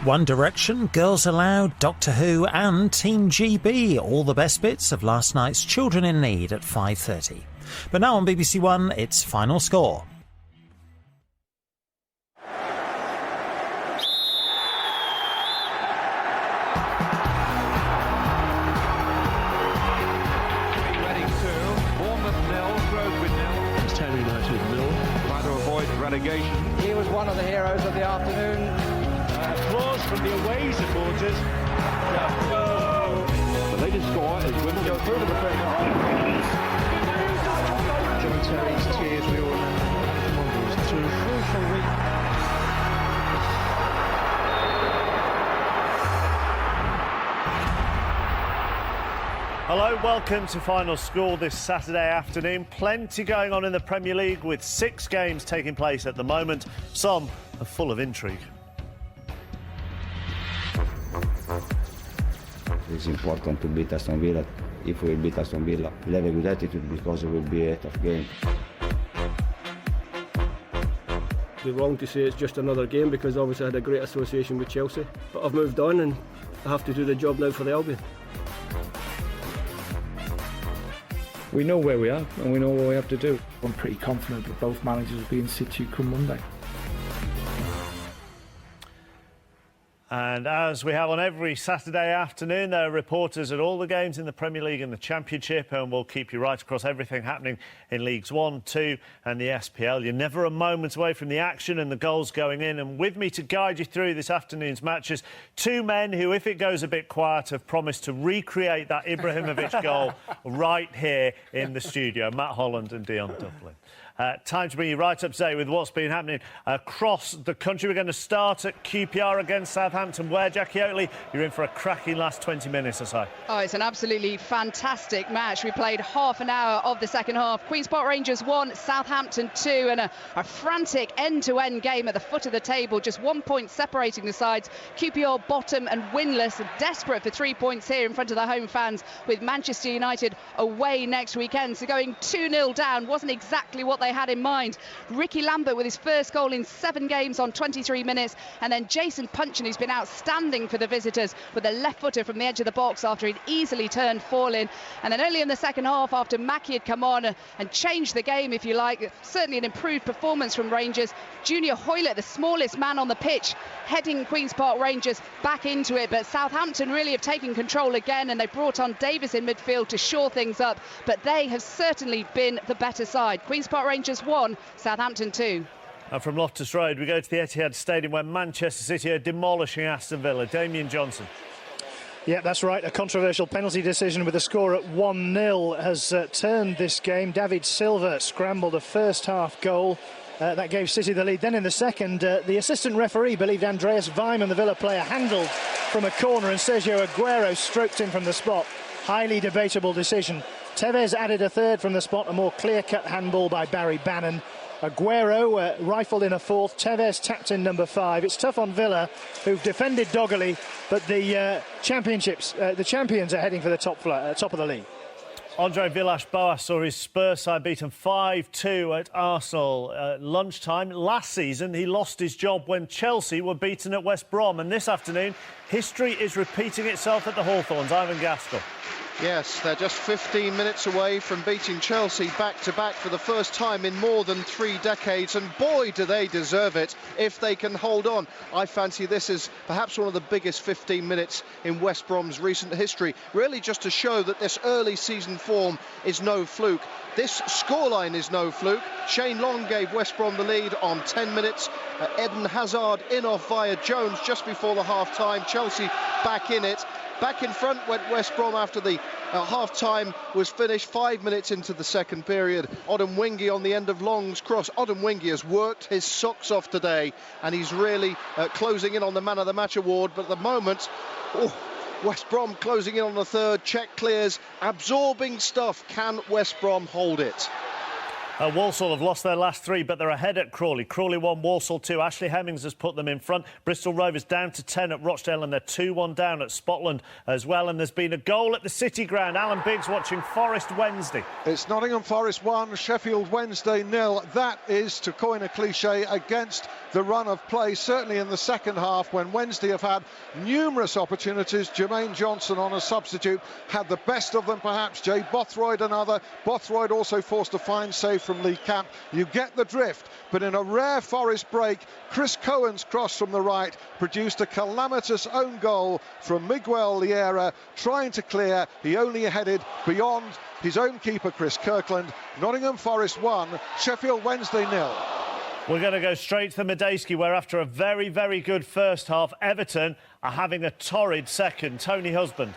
One Direction, Girls Aloud, Doctor Who and Team GB, all the best bits of last night's Children in Need at 5:30. But now on BBC One, it's Final Score. Reading 2, Bournemouth 0, Grosvenor 0. Manchester United 0. Trying to avoid relegation. He was one of the heroes of the afternoon. Applause from the away supporters. The latest score is Wimbledon through to the Premier. John Terry's tears, we all know. Wanderers 2, crucial week. Hello, welcome to Final Score this Saturday afternoon. Plenty going on in the Premier League with 6 games taking place at the moment. Some are full of intrigue. It's important to beat Aston Villa. If we beat Aston Villa, we'll have a good attitude because it will be a tough game. It's wrong to say it's just another game because obviously I had a great association with Chelsea. But I've moved on and I have to do the job now for the Albion. We know where we are and we know what we have to do. I'm pretty confident that both managers will be in situ come Monday. And as we have on every Saturday afternoon, there are reporters at all the games in the Premier League and the Championship, and we'll keep you right across everything happening in Leagues 1, 2 and the SPL. You're never a moment away from the action and the goals going in. And with me to guide you through this afternoon's matches, 2 men who, if it goes a bit quiet, have promised to recreate that Ibrahimovic goal right here in the studio. Matt Holland and Dion Dublin. Time to bring you right up to date with what's been happening across the country. We're going to start at QPR against Southampton, where, Jackie Oatley, you're in for a cracking last 20 minutes or so. Oh, it's an absolutely fantastic match. We played half an hour of the second half. Queen's Park Rangers 1, Southampton 2, and a frantic end-to-end game at the foot of the table. Just 1 point separating the sides. QPR bottom and winless, desperate for 3 points here in front of the home fans, with Manchester United away next weekend. So going 2-0 down wasn't exactly what they had in mind. Ricky Lambert with his first goal in 7 games on 23 minutes, and then Jason Punchin, who's been outstanding for the visitors with a left footer from the edge of the box after he'd easily turned fall-in. And then early in the second half, after Mackie had come on and changed the game, if you like, certainly an improved performance from Rangers. Junior Hoylett, the smallest man on the pitch, heading Queen's Park Rangers back into it, but Southampton really have taken control again, and they brought on Davis in midfield to shore things up, but they have certainly been the better side. Queen's Park Rangers 1, Southampton 2. And from Loftus Road, we go to the Etihad Stadium, where Manchester City are demolishing Aston Villa. Damien Johnson. Yeah, that's right. A controversial penalty decision with a score at 1-0 has turned this game. David Silva scrambled a first-half goal. That gave City the lead. Then in the second, the assistant referee believed Andreas Weimann, the Villa player, handled from a corner, and Sergio Aguero stroked him from the spot. Highly debatable decision. Tevez added a third from the spot, a more clear-cut handball by Barry Bannon. Aguero rifled in a fourth. Tevez tapped in number 5. It's tough on Villa, who've defended doggily, but the the champions are heading for the top of the league. Andre Villas-Boas saw his Spurs side beaten 5-2 at Arsenal at lunchtime. Last season, he lost his job when Chelsea were beaten at West Brom. And this afternoon, history is repeating itself at the Hawthorns. Ivan Gaskell. Yes, they're just 15 minutes away from beating Chelsea back-to-back for the first time in more than 3 decades, and boy do they deserve it if they can hold on. I fancy this is perhaps one of the biggest 15 minutes in West Brom's recent history, really just to show that this early season form is no fluke. This scoreline is no fluke. Shane Long gave West Brom the lead on 10 minutes. Eden Hazard in off via Jones just before the half-time. Chelsea back in it. Back in front went West Brom after the half-time was finished 5 minutes into the second period. Odemwingie on the end of Long's cross. Odemwingie has worked his socks off today, and he's really closing in on the Man of the Match award. But at the moment, West Brom closing in on the third. Check clears, absorbing stuff. Can West Brom hold it? Walsall have lost their last 3, but they're ahead at Crawley. Crawley 1, Walsall 2. Ashley Hemmings has put them in front. Bristol Rovers down to 10 at Rochdale, and they're 2-1 down at Spotland as well. And there's been a goal at the City Ground. Alan Biggs watching Forest Wednesday. It's Nottingham Forest 1, Sheffield Wednesday 0. That is, to coin a cliché, against the run of play, certainly in the second half when Wednesday have had numerous opportunities. Jermaine Johnson on a substitute had the best of them perhaps. Jay Bothroyd another. Bothroyd also forced a fine save from Lee Camp. You get the drift, but in a rare Forest break, Chris Cohen's cross from the right produced a calamitous own goal from Miguel Liera trying to clear. He only headed beyond his own keeper Chris Kirkland. Nottingham Forest 1, Sheffield Wednesday 0. We're going to go straight to the Medeski, where after a very, very good first half, Everton are having a torrid second. Tony Husband.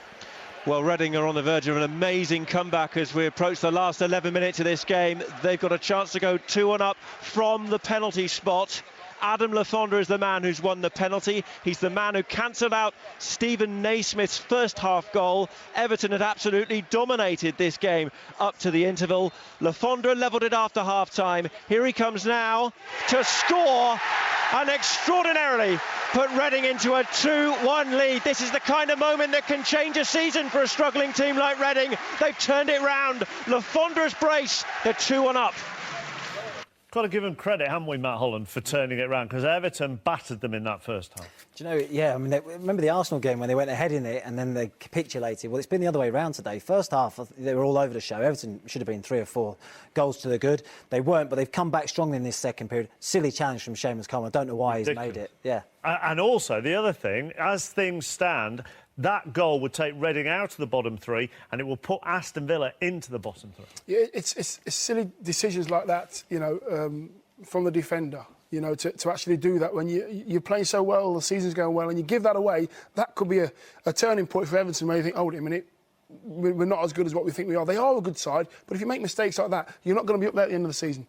Well, Reading are on the verge of an amazing comeback as we approach the last 11 minutes of this game. They've got a chance to go 2-1 up from the penalty spot. Adam Lafondra is the man who's won the penalty. He's the man who cancelled out Stephen Naismith's first half goal. Everton had absolutely dominated this game up to the interval. Lafondra levelled it after half-time. Here he comes now to score and extraordinarily put Reading into a 2-1 lead. This is the kind of moment that can change a season for a struggling team like Reading. They've turned it round. Lafondra's brace, they're 2-1 up. Got to give them credit, haven't we, Matt Holland, for turning it around, because Everton battered them in that first half. Do you know, yeah, I mean, remember the Arsenal game when they went ahead in it and then they capitulated? Well, it's been the other way around today. First half, they were all over the show. Everton should have been 3 or 4 goals to the good. They weren't, but they've come back strongly in this second period. Silly challenge from Seamus Coleman. I don't know why he's made it. Yeah. And also, the other thing, as things stand, that goal would take Reading out of the bottom 3 and it will put Aston Villa into the bottom 3. Yeah, it's silly decisions like that, you know, from the defender, you know, to actually do that when you're playing so well, the season's going well, and you give that away. That could be a turning point for Everton where you think, hold it a minute, we're not as good as what we think we are. They are a good side, but if you make mistakes like that, you're not going to be up there at the end of the season.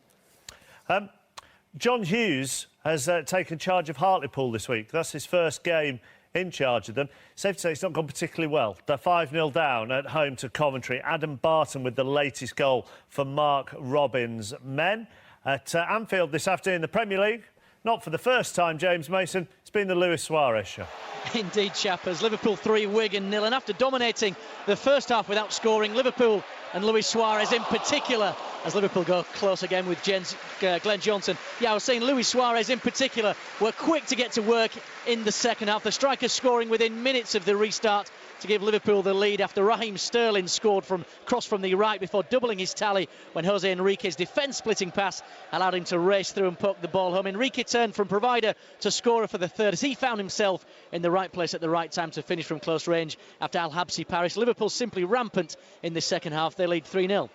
John Hughes has taken charge of Hartlepool this week. That's his first game in charge of them. Safe to say it's not gone particularly well. They're 5-0 down at home to Coventry. Adam Barton with the latest goal for Mark Robbins' men. At Anfield this afternoon in the Premier League, not for the first time, James Mason, it's been the Luis Suarez show. Indeed, Chappers. Liverpool 3, Wigan 0. And after dominating the first half without scoring, Liverpool and Luis Suarez in particular, as Liverpool go close again with Glenn Johnson. Yeah, I was saying Luis Suarez in particular were quick to get to work in the second half. The strikers scoring within minutes of the restart to give Liverpool the lead after Raheem Sterling scored from cross from the right before doubling his tally when Jose Enrique's defence-splitting pass allowed him to race through and poke the ball home. Enrique turned from provider to scorer for the third as he found himself in the right place at the right time to finish from close range after Al Habsi Paris. Liverpool simply rampant in the second half. They lead 3-0.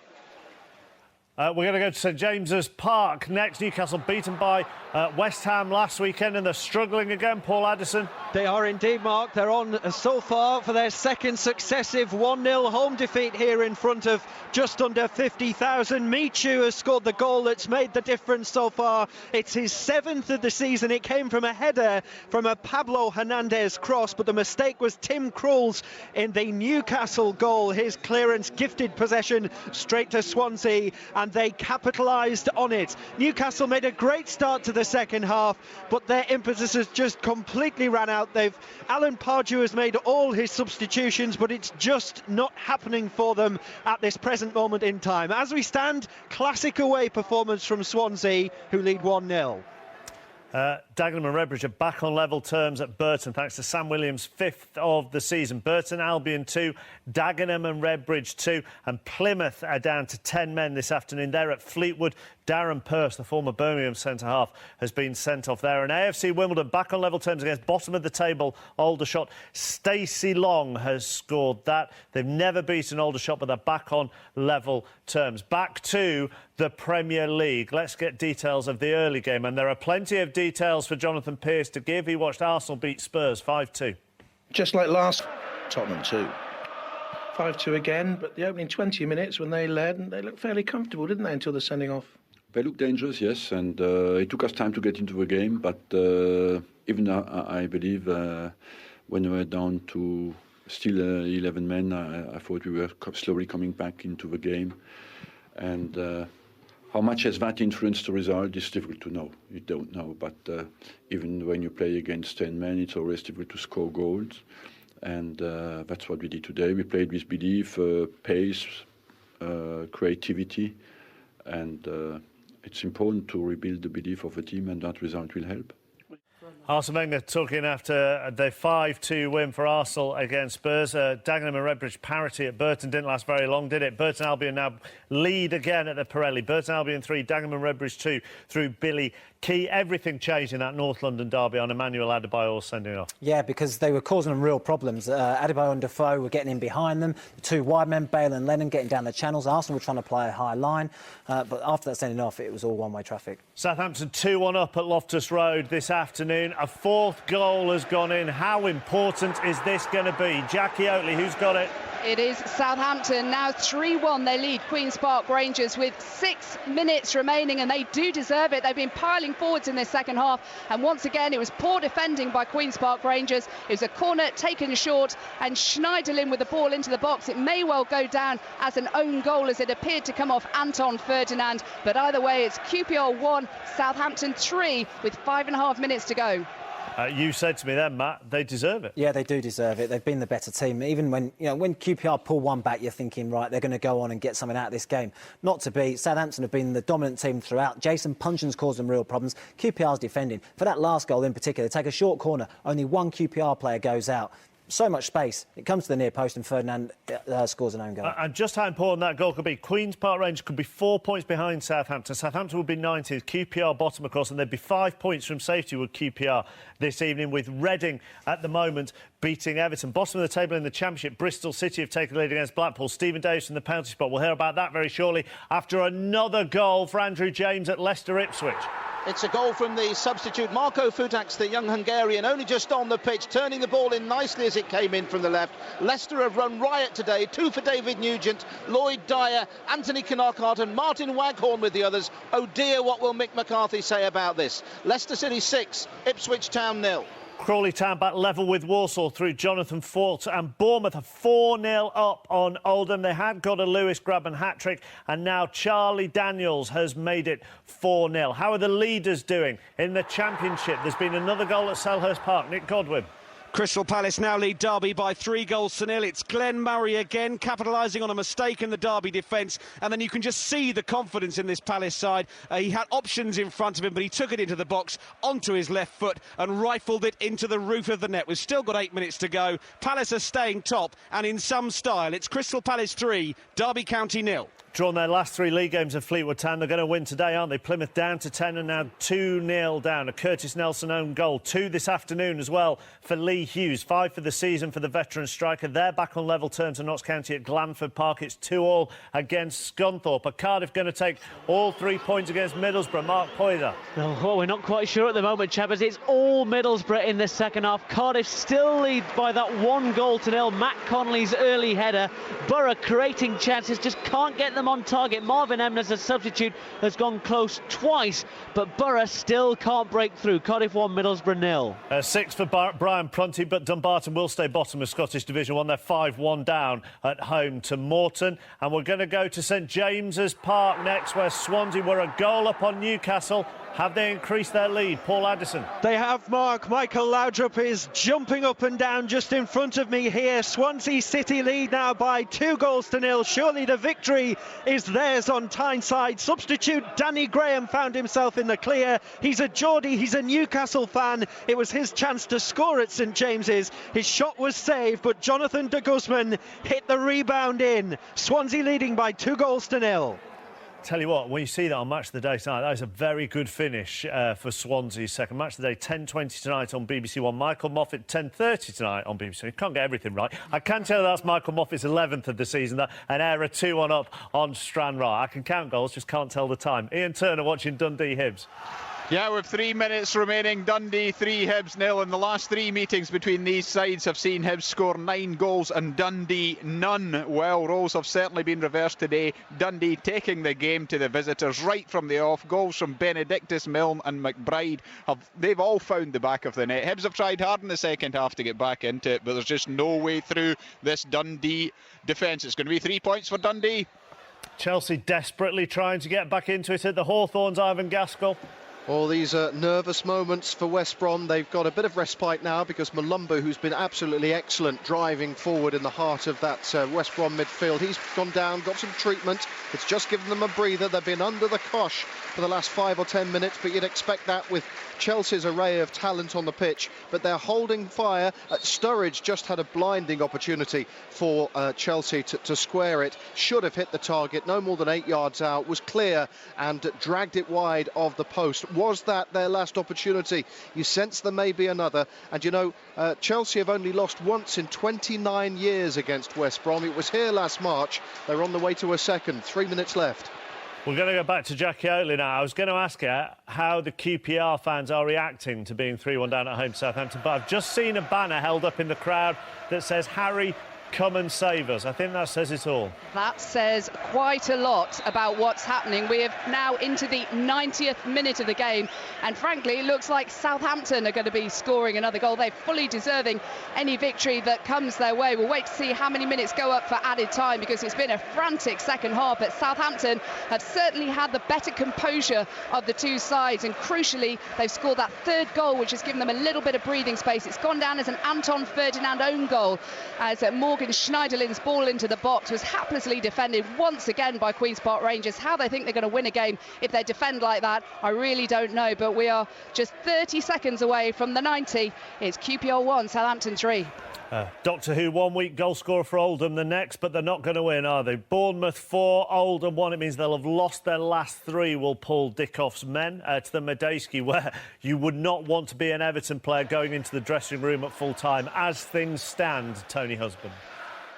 We're going to go to St James's Park next. Newcastle beaten by West Ham last weekend and they're struggling again. Paul Addison. They are indeed, Mark. They're on so far for their second successive 1-0 home defeat here in front of just under 50,000. Michu has scored the goal that's made the difference so far. It's his 7th of the season. It came from a header from a Pablo Hernandez cross, but the mistake was Tim Krul's in the Newcastle goal. His clearance gifted possession straight to Swansea and they capitalised on it. Newcastle made a great start to the second half, but their impetus has just completely ran out. Alan Pardew has made all his substitutions, but it's just not happening for them at this present moment in time. As we stand, classic away performance from Swansea, who lead 1-0. Dagenham and Redbridge are back on level terms at Burton thanks to Sam Williams' 5th of the season. Burton Albion 2, Dagenham and Redbridge 2, and Plymouth are down to 10 men this afternoon. They're at Fleetwood. Darren Pearce, the former Birmingham centre-half, has been sent off there. And AFC Wimbledon back on level terms against bottom of the table Aldershot. Stacey Long has scored that. They've never beaten Aldershot, but they're back on level terms. Back to the Premier League. Let's get details of the early game. And there are plenty of details for Jonathan Pearce to give. He watched Arsenal beat Spurs 5-2. Just like last Tottenham too. 5-2 again, but the opening 20 minutes when they led, they looked fairly comfortable, didn't they, until the sending off? They looked dangerous, yes, and it took us time to get into the game, but even I believe when we were down to still 11 men, I thought we were slowly coming back into the game. And how much has that influenced the result is difficult to know. You don't know, but even when you play against 10 men, it's always difficult to score goals. And that's what we did today. We played with belief, pace, creativity, and it's important to rebuild the belief of a team, and that result will help. Arsene Wenger talking after the 5-2 win for Arsenal against Spurs. Dagenham and Redbridge parity at Burton didn't last very long, did it? Burton Albion now lead again at the Pirelli. Burton Albion 3, Dagenham and Redbridge 2 through Billy Key. Everything changed in that North London derby on Emmanuel Adebayor sending off. Yeah, because they were causing them real problems. Adebayor and Defoe were getting in behind them. The two wide men, Bale and Lennon, getting down the channels. Arsenal were trying to play a high line. But after that sending off, it was all one-way traffic. Southampton 2-1 up at Loftus Road this afternoon. A fourth goal has gone in. How important is this going to be? Jackie Oatley, who's got it? It is Southampton now 3-1. They lead Queen's Park Rangers with 6 minutes remaining, and they do deserve it. They've been piling forwards in this second half, and once again it was poor defending by Queen's Park Rangers. It was a corner taken short, and Schneiderlin with the ball into the box. It may well go down as an own goal, as it appeared to come off Anton Ferdinand, but either way it's QPR 1, Southampton 3 with 5.5 minutes to go. You said to me then, Matt, they deserve it. Yeah, they do deserve it. They've been the better team. Even when QPR pull one back, you're thinking, right, they're going to go on and get something out of this game. Not to be. Southampton have been the dominant team throughout. Jason Puncheon's caused them real problems. QPR's defending. For that last goal in particular, they take a short corner. Only one QPR player goes out. So much space. It comes to the near post and Ferdinand scores an own goal. And just how important that goal could be. Queen's Park Rangers could be 4 points behind Southampton. Southampton would be 90th, QPR bottom, of course, and they'd be 5 points from safety with QPR this evening, with Reading at the moment beating Everton. Bottom of the table in the Championship, Bristol City have taken the lead against Blackpool. Stephen Davis in the penalty spot. We'll hear about that very shortly after another goal for Andrew James at Leicester Ipswich. It's a goal from the substitute, Marko Futaks, the young Hungarian, only just on the pitch, turning the ball in nicely as it came in from the left. Leicester have run riot today, 2 for David Nugent, Lloyd Dyer, Anthony Knockaert and Martin Waghorn with the others. Oh dear, what will Mick McCarthy say about this? Leicester City 6, Ipswich Town 0. Crawley Town back level with Walsall through Jonathan Fort, and Bournemouth are 4-0 up on Oldham. They had got a Lewis Grabban hat-trick, and now Charlie Daniels has made it 4-0. How are the leaders doing in the Championship? There's been another goal at Selhurst Park. Nick Godwin. Crystal Palace now lead Derby by 3-0. It's Glenn Murray again, capitalising on a mistake in the Derby defence, and then you can just see the confidence in this Palace side. He had options in front of him, but he took it into the box, onto his left foot, and rifled it into the roof of the net. We've still got 8 minutes to go. Palace are staying top, and in some style. It's Crystal Palace 3, Derby County 0. Drawn their last 3 league games at Fleetwood Town. They're going to win today, aren't they? Plymouth down to 10 and now 2-0 down. A Curtis Nelson own goal. 2 this afternoon as well for Lee Hughes. 5 for the season for the veteran striker. They're back on level terms in Notts County at Glanford Park. It's 2-2 against Scunthorpe. Are Cardiff going to take all 3 points against Middlesbrough? Mark Poyser. Well, we're not quite sure at the moment, Chappers. It's all Middlesbrough in the second half. Cardiff still lead by that 1-0. Matt Connolly's early header. Borough creating chances, just can't get them on target. Marvin Emnes, a substitute, has gone close twice, but Borough still can't break through. Cardiff 1, Middlesbrough 0. 6 for Brian Prunty, but Dumbarton will stay bottom of Scottish Division 1. They're 5-1 down at home to Morton. And we're going to go to St James's Park next, where Swansea were a goal up on Newcastle. Have they increased their lead? Paul Addison. They have, Mark. Michael Laudrup is jumping up and down just in front of me here. Swansea City lead now by 2-0. Surely the victory is theirs on Tyneside. Substitute Danny Graham found himself in the clear. He's a Geordie, he's a Newcastle fan. It was his chance to score at St James's. His shot was saved, but Jonathan de Guzman hit the rebound in. Swansea leading by 2-0. Tell you what, when you see that on Match of the Day tonight, that is a very good finish for Swansea's second Match of the Day. 10:20 tonight on BBC One. Michael Moffat 10:30 tonight on BBC One. You can't get everything right. I can tell you that's Michael Moffat's 11th of the season. An error 2-1 up on Stranraer. I can count goals, just can't tell the time. Ian Turner watching Dundee Hibs. Yeah, with 3 minutes remaining, Dundee 3, Hibs 0. And the last 3 meetings between these sides have seen Hibs score 9 goals and Dundee none. Well, roles have certainly been reversed today. Dundee taking the game to the visitors right from the off. Goals from Benedictus, Milne and McBride. They've all found the back of the net. Hibs have tried hard in the second half to get back into it, but there's just no way through this Dundee defence. It's going to be 3 points for Dundee. Chelsea desperately trying to get back into it at the Hawthorns, Ivan Gaskell. All these nervous moments for West Brom. They've got a bit of respite now because Malumbu, who's been absolutely excellent driving forward in the heart of that West Brom midfield, he's gone down, got some treatment. It's just given them a breather. They've been under the cosh for the last 5 or 10 minutes, but you'd expect that with Chelsea's array of talent on the pitch. But they're holding fire. Sturridge just had a blinding opportunity for Chelsea to square it. Should have hit the target, no more than 8 yards out, was clear and dragged it wide of the post. Was that their last opportunity? You sense there may be another. And you know, Chelsea have only lost once in 29 years against West Brom. It was here last March. They're on the way to a second. 3 minutes left. We're going to go back to Jackie Oatley now. I was going to ask her how the QPR fans are reacting to being 3-1 down at home to Southampton, but I've just seen a banner held up in the crowd that says, "Harry, come and save us." I think that says it all. That says quite a lot about what's happening. We are now into the 90th minute of the game, and frankly, it looks like Southampton are going to be scoring another goal. They're fully deserving any victory that comes their way. We'll wait to see how many minutes go up for added time, because it's been a frantic second half, but Southampton have certainly had the better composure of the two sides, and crucially, they've scored that third goal, which has given them a little bit of breathing space. It's gone down as an Anton Ferdinand own goal, as Morgan Schneiderlin's ball into the box was haplessly defended once again by Queen's Park Rangers. How they think they're going to win a game if they defend like that, I really don't know. But we are just 30 seconds away from the 90. It's QPR 1, Southampton 3. Doctor Who 1 week goal scorer for Oldham the next, but they're not going to win, are they? Bournemouth 4, Oldham 1. It means they'll have lost their last 3, will Paul Dickoff's men, to the Medeski, where you would not want to be an Everton player going into the dressing room at full time. As things stand, Tony Husband.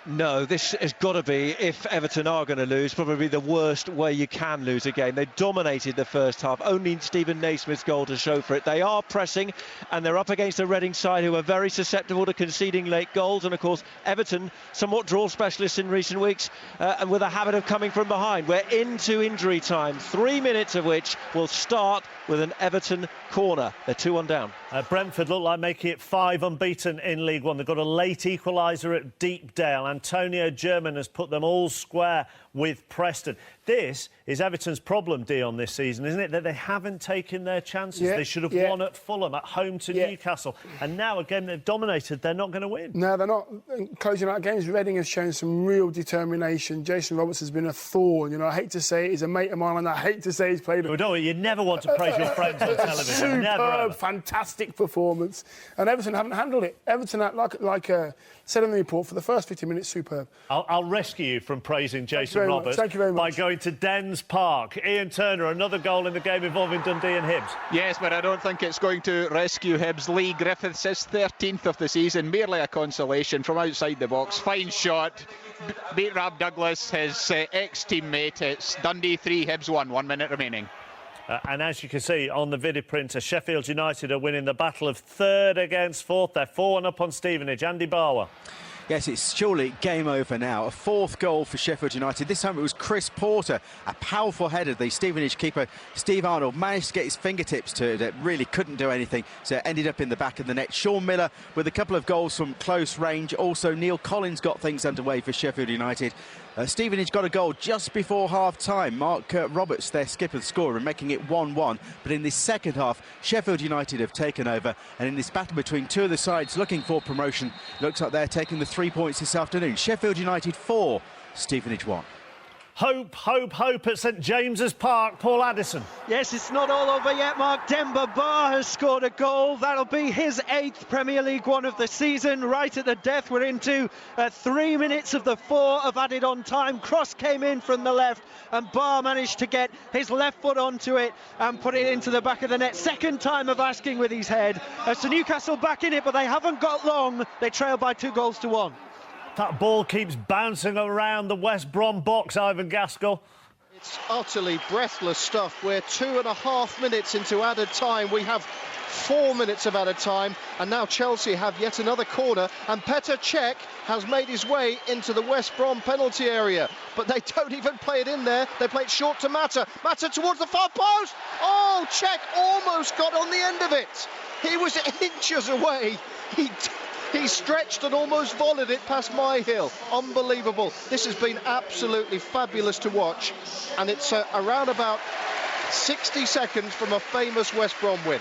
No, this has got to be, if Everton are going to lose, probably the worst way you can lose a game. They dominated the first half, only Stephen Naismith's goal to show for it. They are pressing, and they're up against a Reading side who are very susceptible to conceding late goals. And of course, Everton, somewhat draw specialists in recent weeks, and with a habit of coming from behind. We're into injury time, 3 minutes of which will start with an Everton corner. They're 2-1 down. Brentford look like making it 5 unbeaten in League One. They've got a late equaliser at Deepdale. Antonio German has put them all square with Preston. This is Everton's problem, Dion, this season, isn't it? That they haven't taken their chances. They should have won at Fulham, at home to Newcastle. And now, again, they've dominated. They're not going to win. No, they're not. Closing out games, Reading has shown some real determination. Jason Roberts has been a thorn. You know, I hate to say it, he's a mate of mine, and I hate to say he's played... You never want to praise your friends on television. Superb, never, fantastic performance. And Everton haven't handled it. Everton, like said in the report, for the first 50 minutes, superb. I'll rescue you from praising Jason Roberts by going to Dens Park. Ian Turner, another goal in the game involving Dundee and Hibs. Yes, but I don't think it's going to rescue Hibs. Lee Griffiths is 13th of the season, merely a consolation from outside the box. Fine shot. Beat Rob Douglas, his ex-teammate. It's Dundee 3, Hibs 1, 1 minute remaining. And as you can see on the video printer, Sheffield United are winning the battle of third against fourth. They're 4-1 up on Stevenage. Andy Barwer. Yes, it's surely game over now. A fourth goal for Sheffield United. This time it was Chris Porter. A powerful header. The Stevenage keeper, Steve Arnold, managed to get his fingertips to it. Really couldn't do anything, so it ended up in the back of the net. Sean Miller with a couple of goals from close range. Also, Neil Collins got things underway for Sheffield United. Stevenage got a goal just before half-time. Mark Roberts, their skipper, scorer, making it 1-1. But in this second half, Sheffield United have taken over. And in this battle between two of the sides looking for promotion, looks like they're taking the 3 points this afternoon. Sheffield United 4, Stevenage 1. Hope, hope, hope at St James's Park. Paul Addison. Yes, it's not all over yet, Mark. Demba Ba has scored a goal. That'll be his 8th Premier League one of the season. Right at the death, we're into 3 minutes of the 4 of added on time. Cross came in from the left, and Ba managed to get his left foot onto it and put it into the back of the net. Second time of asking with his head. So Newcastle back in it, but they haven't got long. They trail by 2-1. That ball keeps bouncing around the West Brom box, Ivan Gaskell. It's utterly breathless stuff. We're 2.5 minutes into added time. We have 4 minutes of added time, and now Chelsea have yet another corner, and Petr Cech has made his way into the West Brom penalty area, but they don't even play it in there. They play it short to Mata. Mata towards the far post. Oh, Cech almost got on the end of it. He was inches away. He stretched and almost volleyed it past Myhill. Unbelievable. This has been absolutely fabulous to watch. And it's around about 60 seconds from a famous West Brom win.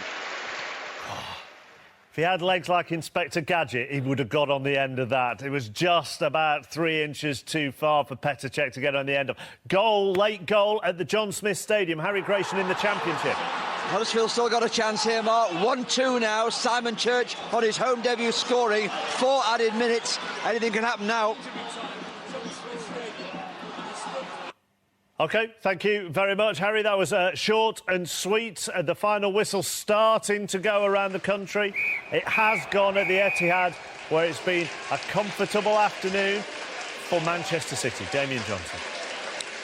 If he had legs like Inspector Gadget, he would have got on the end of that. It was just about 3 inches too far for Petr Cech to get on the end of. Goal, late goal at the John Smith Stadium. Harry Grayson in the Championship. Huddersfield still got a chance here, Mark. 1-2 now. Simon Church on his home debut scoring. 4 added minutes. Anything can happen now. OK, thank you very much, Harry. That was short and sweet. The final whistle starting to go around the country. It has gone at the Etihad, where it's been a comfortable afternoon for Manchester City. Damien Johnson.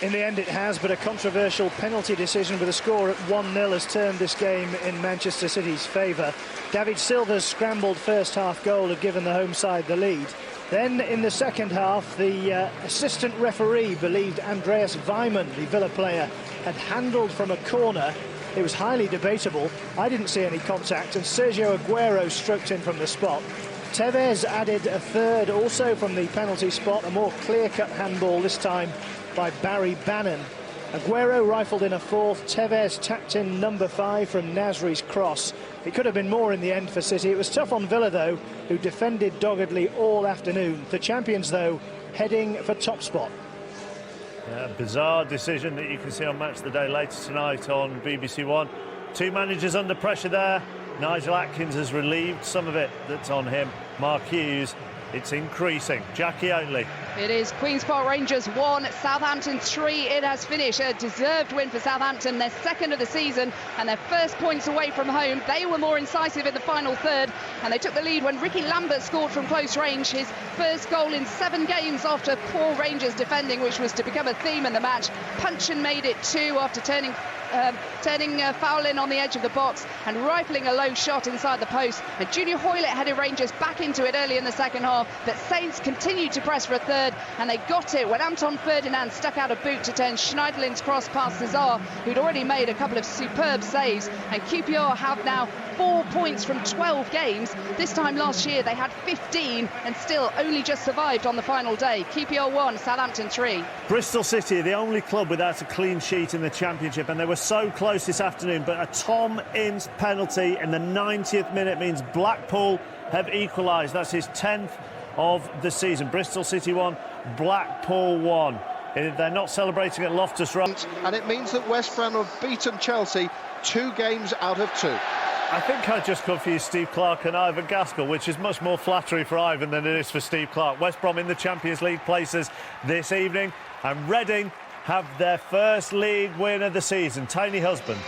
In the end it has, but a controversial penalty decision with a score at 1-0 has turned this game in Manchester City's favour. David Silva's scrambled first-half goal had given the home side the lead. Then in the second half, the assistant referee believed Andreas Weimann, the Villa player, had handled from a corner. It was highly debatable. I didn't see any contact, and Sergio Aguero stroked in from the spot. Tevez added a third also from the penalty spot, a more clear-cut handball this time by Barry Bannon. Aguero rifled in a fourth. Tevez tapped in number 5 from Nasri's cross. It could have been more in the end for City. It was tough on Villa, though, who defended doggedly all afternoon. The champions, though, heading for top spot. Bizarre decision that you can see on Match of the Day later tonight on BBC One. 2 managers under pressure there. Nigel Atkins has relieved some of it that's on him. Mark Hughes, it's increasing. Jackie Oatley. It is Queen's Park Rangers 1, Southampton 3. It has finished a deserved win for Southampton, their second of the season and their first points away from home. They were more incisive in the final third, and they took the lead when Ricky Lambert scored from close range, his first goal in 7 games after poor Rangers defending, which was to become a theme in the match. Punchin made it 2 after turning foul in on the edge of the box and rifling a low shot inside the post. And Junior Hoylett headed Rangers back into it early in the second half, but Saints continued to press for a third, and they got it when Anton Ferdinand stuck out a boot to turn Schneiderlin's cross past Cesar, who'd already made a couple of superb saves. And QPR have now 4 points from 12 games. This time last year they had 15 and still only just survived on the final day. QPR 1, Southampton 3. Bristol City, the only club without a clean sheet in the Championship, and they were so close this afternoon, but a Tom Ince penalty in the 90th minute means Blackpool have equalised. That's his 10th of the season. Bristol City 1, Blackpool 1. They're not celebrating at Loftus Road. And it means that West Brom have beaten Chelsea 2 games out of 2. I think I just confused Steve Clarke and Ivan Gaskell, which is much more flattery for Ivan than it is for Steve Clarke. West Brom in the Champions League places this evening, and Reading have their first league win of the season. Tony Husband.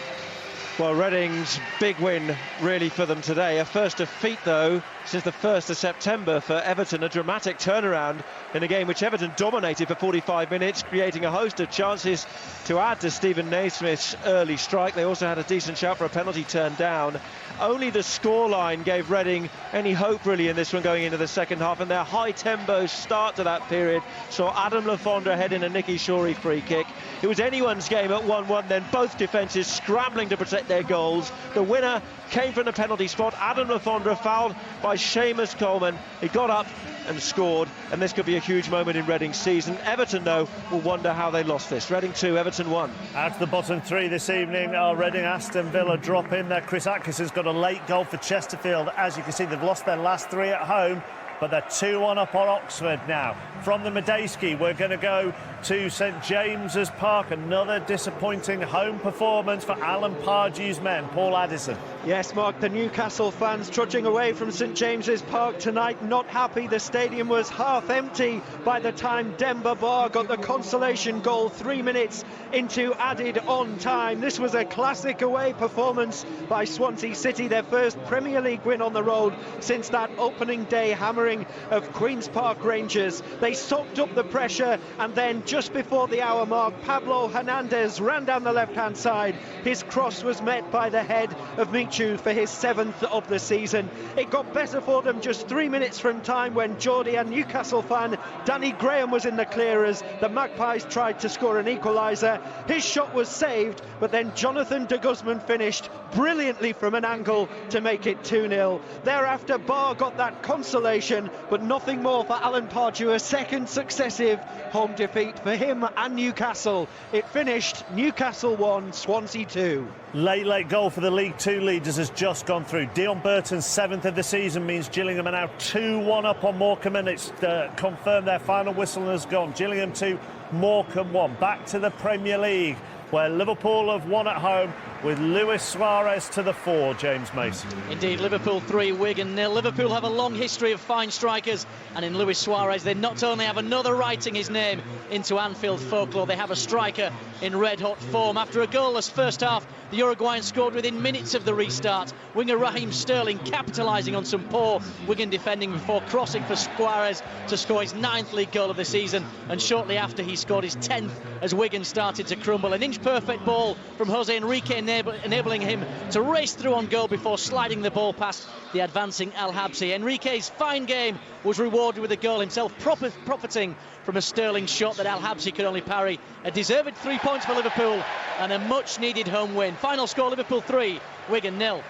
Well, Reading's big win really for them today. A first defeat, though, since the 1st of September for Everton. A dramatic turnaround in a game which Everton dominated for 45 minutes, creating a host of chances to add to Stephen Naismith's early strike. They also had a decent shout for a penalty turned down. Only the scoreline gave Reading any hope, really, in this one going into the second half, and their high-tempo start to that period saw Adam Lafondra head in a Nicky Shorey free kick. It was anyone's game at 1-1, then both defences scrambling to protect their goals. The winner came from the penalty spot. Adam Lafondra fouled by Seamus Coleman. He got up and scored, and this could be a huge moment in Reading's season. Everton, though, will wonder how they lost this. Reading 2, Everton 1. Out to the bottom 3 this evening are Reading. Aston Villa drop in there. Chris Atkinson's got a late goal for Chesterfield. As you can see, they've lost their last 3 at home, but they're 2-1 up on Oxford now. From the Medeski, we're going to go to St James's Park. Another disappointing home performance for Alan Pardew's men. Paul Addison. Yes, Mark, the Newcastle fans trudging away from St James's Park tonight, not happy. The stadium was half empty by the time Demba Ba got the consolation goal 3 minutes into added on time. This was a classic away performance by Swansea City, their first Premier League win on the road since that opening day hammering of Queen's Park Rangers. They soaked up the pressure, and then just before the hour mark, Pablo Hernandez ran down the left-hand side. His cross was met by the head of Michu for his 7th of the season. It got better for them just 3 minutes from time when Geordie and Newcastle fan Danny Graham was in the clear as the Magpies tried to score an equaliser. His shot was saved, but then Jonathan de Guzman finished brilliantly from an angle to make it 2-0. Thereafter, Barr got that consolation occasion, but nothing more for Alan Pardew. A second successive home defeat for him and Newcastle. It finished Newcastle 1, Swansea 2. Late goal for the League Two leaders has just gone through. Dion Burton's 7th of the season means Gillingham are now 2-1 up on Morecambe, and it's confirmed their final whistle has gone. Gillingham 2, Morecambe 1. Back to the Premier League, where Liverpool have won at home with Luis Suarez to the fore. James Mason. Indeed, Liverpool 3, Wigan 0. Liverpool have a long history of fine strikers, and in Luis Suarez they not only have another writing his name into Anfield folklore, they have a striker in red-hot form. After a goalless first half, the Uruguayan scored within minutes of the restart. Winger Raheem Sterling capitalising on some poor Wigan defending before crossing for Suarez to score his 9th league goal of the season, and shortly after he scored his 10th as Wigan started to crumble. An inch-perfect ball from Jose Enrique enabling him to race through on goal before sliding the ball past the advancing El Habsi. Enrique's fine game was rewarded with a goal himself, profiting from a Sterling shot that El Habsi could only parry. A deserved 3 points for Liverpool and a much-needed home win. Final score, Liverpool 3, Wigan 0.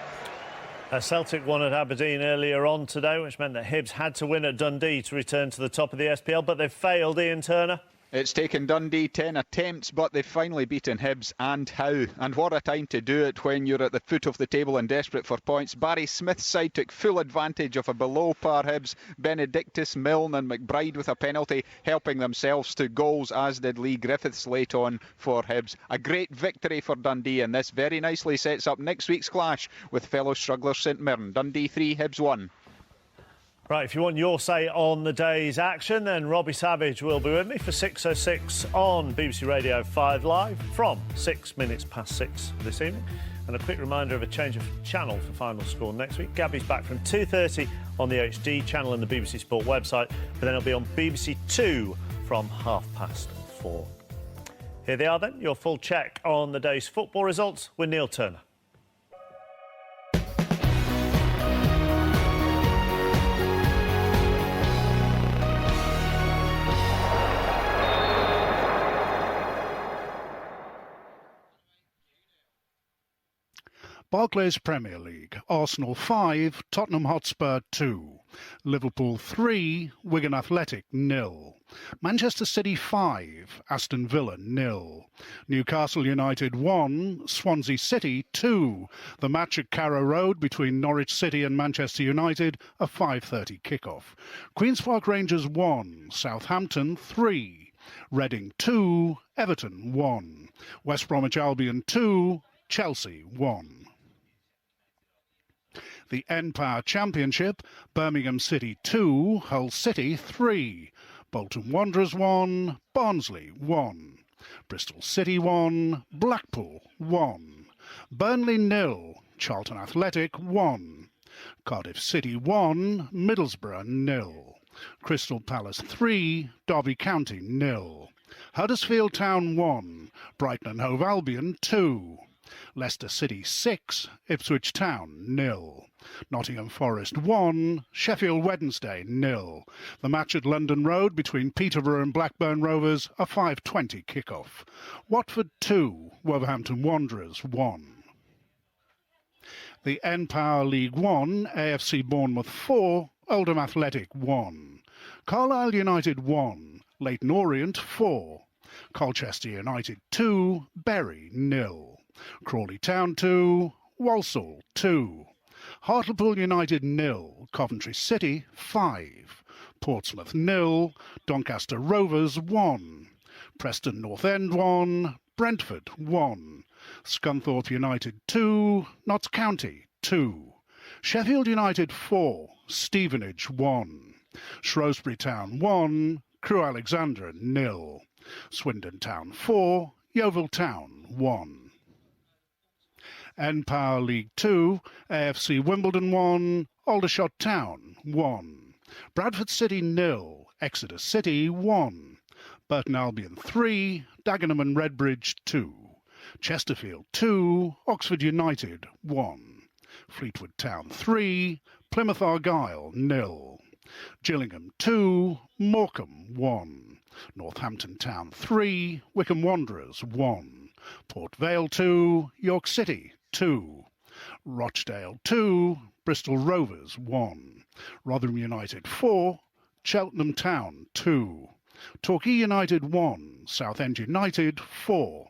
Celtic won at Aberdeen earlier on today, which meant that Hibs had to win at Dundee to return to the top of the SPL, but they've failed. Ian Turner. It's taken Dundee 10 attempts, but they've finally beaten Hibs, and how. And what a time to do it when you're at the foot of the table and desperate for points. Barry Smith's side took full advantage of a below-par Hibs. Benedictus, Milne and McBride with a penalty, helping themselves to goals, as did Lee Griffiths late on for Hibs. A great victory for Dundee, and this very nicely sets up next week's clash with fellow strugglers St Mirren. Dundee 3, Hibs 1. Right, if you want your say on the day's action, then Robbie Savage will be with me for 6:06 on BBC Radio 5 Live from 6 minutes past 6 this evening. And a quick reminder of a change of channel for Final Score next week. Gabby's back from 2:30 on the HD channel and the BBC Sport website, but then it'll be on BBC 2 from 4:30. Here they are then, your full check on the day's football results with Neil Turner. Barclays Premier League, Arsenal 5, Tottenham Hotspur 2, Liverpool 3, Wigan Athletic 0, Manchester City 5, Aston Villa 0, Newcastle United 1, Swansea City 2, the match at Carrow Road between Norwich City and Manchester United, a 5:30 kick-off, Queen's Park Rangers 1, Southampton 3, Reading 2, Everton 1, West Bromwich Albion 2, Chelsea 1. The N-Power Championship, Birmingham City 2, Hull City 3, Bolton Wanderers 1, Barnsley 1, Bristol City 1, Blackpool 1, Burnley 0, Charlton Athletic 1, Cardiff City 1, Middlesbrough 0, Crystal Palace 3, Derby County 0, Huddersfield Town 1, Brighton and Hove Albion 2, Leicester City 6, Ipswich Town 0, Nottingham Forest 1, Sheffield Wednesday 0. The match at London Road between Peterborough and Blackburn Rovers, a 5:20 kick-off. Watford 2, Wolverhampton Wanderers 1. The N-Power League 1, AFC Bournemouth 4, Oldham Athletic 1. Carlisle United 1, Leyton Orient 4, Colchester United 2, Bury 0. Crawley Town 2, Walsall 2. Hartlepool United 0, Coventry City 5, Portsmouth 0, Doncaster Rovers 1, Preston North End 1, Brentford 1, Scunthorpe United 2, Notts County 2, Sheffield United 4, Stevenage 1, Shrewsbury Town 1, Crewe Alexandra 0, Swindon Town 4, Yeovil Town 1. N-Power League 2, AFC Wimbledon 1, Aldershot Town 1, Bradford City 0, Exeter City 1, Burton Albion 3, Dagenham and Redbridge 2, Chesterfield 2, Oxford United 1, Fleetwood Town 3, Plymouth Argyle 0, Gillingham 2, Morecambe 1, Northampton Town 3, Wycombe Wanderers 1, Port Vale 2, York City 2, Rochdale 2, Bristol Rovers 1. Rotherham United 4, Cheltenham Town 2. Torquay United 1, Southend United 4.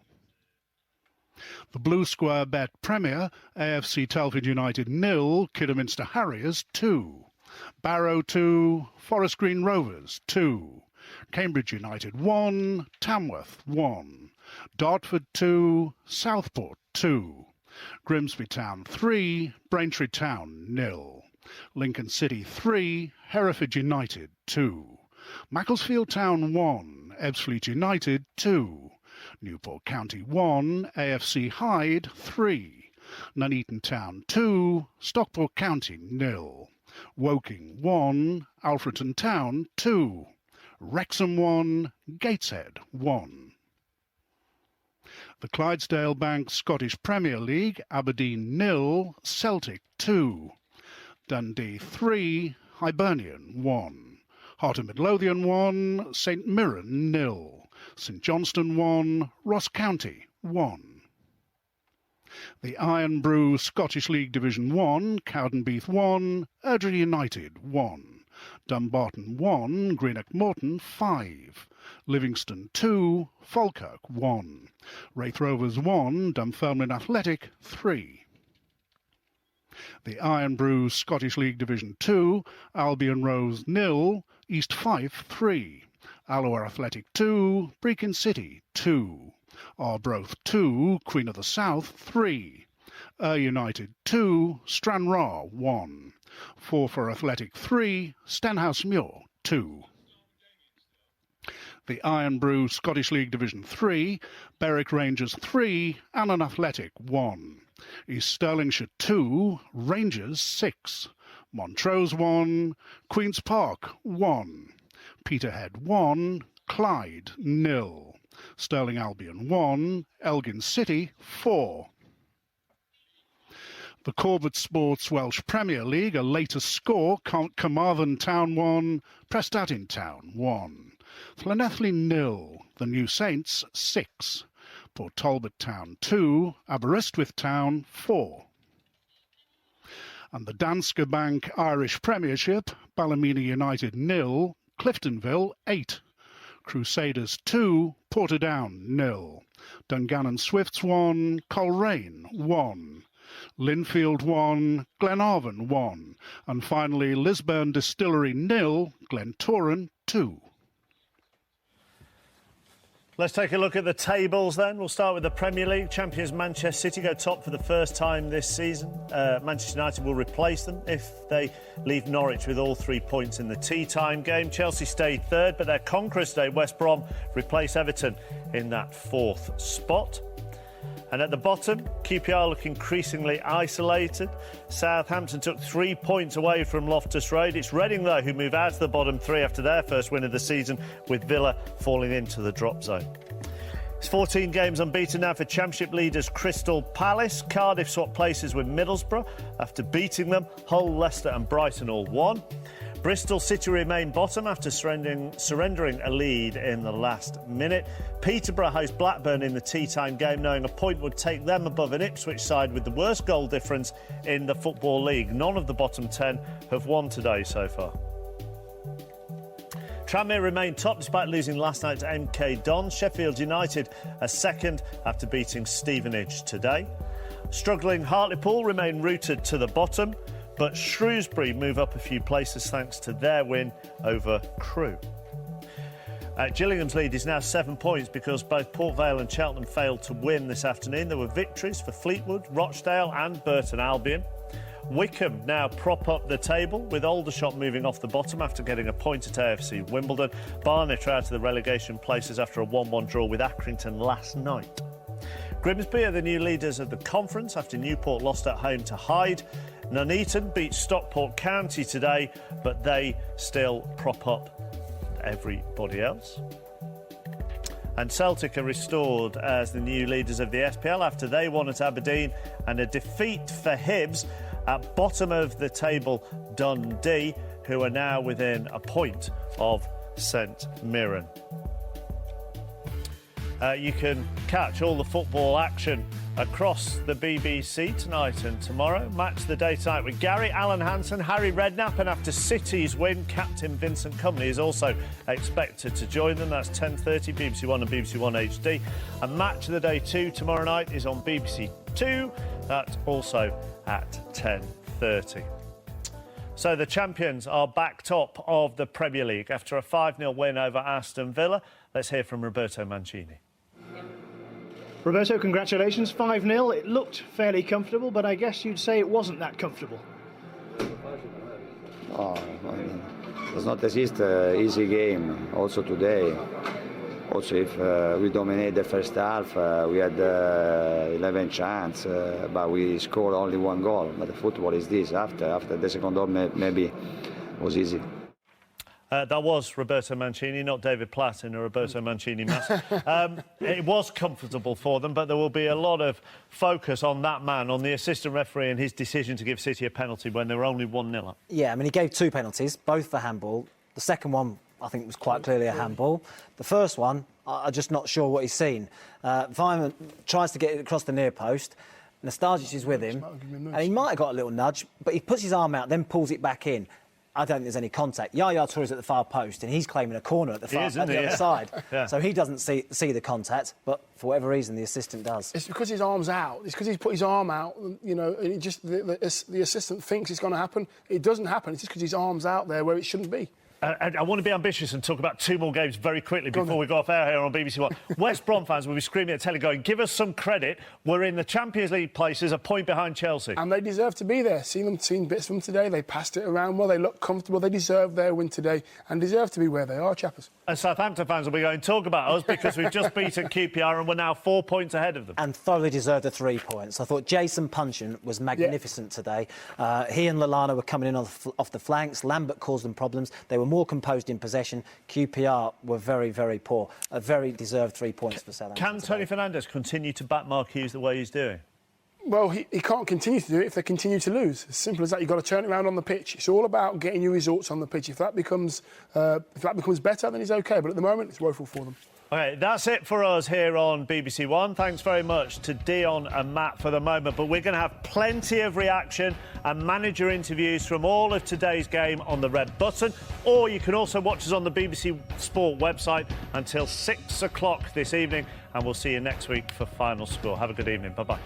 The Blue Square Bet Premier, AFC Telford United 0, Kidderminster Harriers 2. Barrow 2, Forest Green Rovers 2. Cambridge United 1, Tamworth 1. Dartford 2, Southport 2. Grimsby Town 3, Braintree Town 0. Lincoln City 3, Hereford United 2. Macclesfield Town 1, Ebbsfleet United 2. Newport County 1, AFC Hyde 3. Nuneaton Town 2, Stockport County 0. Woking 1, Alfreton Town 2. Wrexham 1, Gateshead 1. The Clydesdale Bank Scottish Premier League, Aberdeen 0, Celtic 2. Dundee 3, Hibernian 1. Heart of Midlothian 1, St Mirren 0. St Johnstone 1, Ross County 1. The Iron Brew Scottish League Division 1, Cowdenbeath 1, Airdrie United 1. Dumbarton 1, Greenock Morton 5. Livingston 2, Falkirk 1. Wraith Rovers 1, Dunfermline Athletic 3. The Iron Brew Scottish League Division 2, Albion Rose 0, East Fife 3. Alloa Athletic 2, Brecon City 2. Arbroath 2, Queen of the South 3. United 2, Stranraer 1. Forfar Athletic 3, Stenhousemuir 2. The Iron Brew Scottish League Division 3, Berwick Rangers 3, Annan Athletic 1. East Stirlingshire 2, Rangers 6. Montrose 1, Queen's Park 1. Peterhead 1, Clyde 0. Stirling Albion 1, Elgin City 4. The Corbett Sports Welsh Premier League, a latest score, Carmarthen Town 1, Prestatyn Town 1. Llanelli 0, the New Saints 6. Port Talbot Town 2, Aberystwyth Town 4. And the Danske Bank Irish Premiership, Ballymena United 0, Cliftonville 8. Crusaders 2, Portadown 0. Dungannon Swifts 1, Coleraine 1. Linfield 1, Glenarvan 1. And finally Lisburn Distillery 0, Glentoran 2. Let's take a look at the tables then. We'll start with the Premier League. Champions Manchester City go top for the first time this season. Manchester United will replace them if they leave Norwich with all 3 points in the tea time game. Chelsea stay third, but their conquerors today, West Brom, replace Everton in that fourth spot. And at the bottom, QPR look increasingly isolated. Southampton took 3 points away from Loftus Road. It's Reading, though, who move out of the bottom three after their first win of the season, with Villa falling into the drop zone. It's 14 games unbeaten now for Championship leaders Crystal Palace. Cardiff swap places with Middlesbrough after beating them. Hull, Leicester and Brighton all won. Bristol City remain bottom after surrendering a lead in the last minute. Peterborough host Blackburn in the tea time game, knowing a point would take them above an Ipswich side with the worst goal difference in the Football League. None of the bottom 10 have won today so far. Tranmere remain top despite losing last night to MK Dons. Sheffield United are second after beating Stevenage today. Struggling Hartlepool remain rooted to the bottom, but Shrewsbury move up a few places thanks to their win over Crewe. Gillingham's lead is now 7 points because both Port Vale and Cheltenham failed to win this afternoon. There were victories for Fleetwood, Rochdale and Burton Albion. Wickham now prop up the table, with Aldershot moving off the bottom after getting a point at AFC Wimbledon. Barnet are out of the relegation places after a 1-1 draw with Accrington last night. Grimsby are the new leaders of the conference after Newport lost at home to Hyde. Nuneaton beat Stockport County today, but they still prop up everybody else. And Celtic are restored as the new leaders of the SPL after they won at Aberdeen, and a defeat for Hibs at bottom of the table Dundee, who are now within a point of St Mirren. You can catch all the football action across the BBC tonight and tomorrow. Match of the day tonight with Gary, Alan Hansen, Harry Redknapp, and after City's win, Captain Vincent Kompany is also expected to join them. That's 10:30, BBC One and BBC One HD. And Match of the Day 2 tomorrow night is on BBC Two. That's also at 10:30. So the champions are back top of the Premier League after a 5-0 win over Aston Villa. Let's hear from Roberto Mancini. Roberto, congratulations, 5-0. It looked fairly comfortable, but I guess you'd say it wasn't that comfortable. Oh, it's not an easy game, also today. Also, if we dominate the first half, we had 11 chances, but we scored only 1 goal. But the football is this. After the second goal, maybe was easy. That was Roberto Mancini, not David Platt in a Roberto Mancini mask. It was comfortable for them, but there will be a lot of focus on that man, on the assistant referee and his decision to give City a penalty when they were only 1-0 up. Yeah, I mean, he gave 2 penalties, both for handball. The second one, I think, was quite clearly a handball. The first one, I'm just not sure what he's seen. Vyman tries to get it across the near post. Nastasic is with him, and he might have got a little nudge, but he puts his arm out, then pulls it back in. I don't think there's any contact. Yaya Toure's at the far post, and he's claiming a corner at the other side. Yeah. So he doesn't see the contact, but for whatever reason, the assistant does. It's because his arm's out. It's because he's put his arm out, you know, and the assistant thinks it's going to happen. It doesn't happen. It's just because his arm's out there where it shouldn't be. I want to be ambitious and talk about 2 more games very quickly before we go off air here on BBC One. West Brom fans will be screaming at telly going, give us some credit. We're in the Champions League places, a point behind Chelsea. And they deserve to be there. Seen bits from today. They passed it around well. They look comfortable. They deserve their win today and deserve to be where they are, chappers. And Southampton fans will be going, talk about us, because we've just beaten QPR and we're now 4 points ahead of them. And thoroughly deserved the 3 points. I thought Jason Punchin was magnificent today. He and Lallana were coming in off the flanks. Lambert caused them problems. They were more composed in possession. QPR were very, very poor. A very deserved 3 points for Southampton. Can Tony Fernandes continue to back Mark Hughes the way he's doing? Well, he can't continue to do it if they continue to lose. As simple as that. You've got to turn it around on the pitch. It's all about getting your results on the pitch. If that becomes better, then he's OK. But at the moment, it's woeful for them. OK, that's it for us here on BBC One. Thanks very much to Dion and Matt for the moment. But we're going to have plenty of reaction and manager interviews from all of today's game on the red button. Or you can also watch us on the BBC Sport website until 6 o'clock this evening. And we'll see you next week for Final Score. Have a good evening. Bye-bye.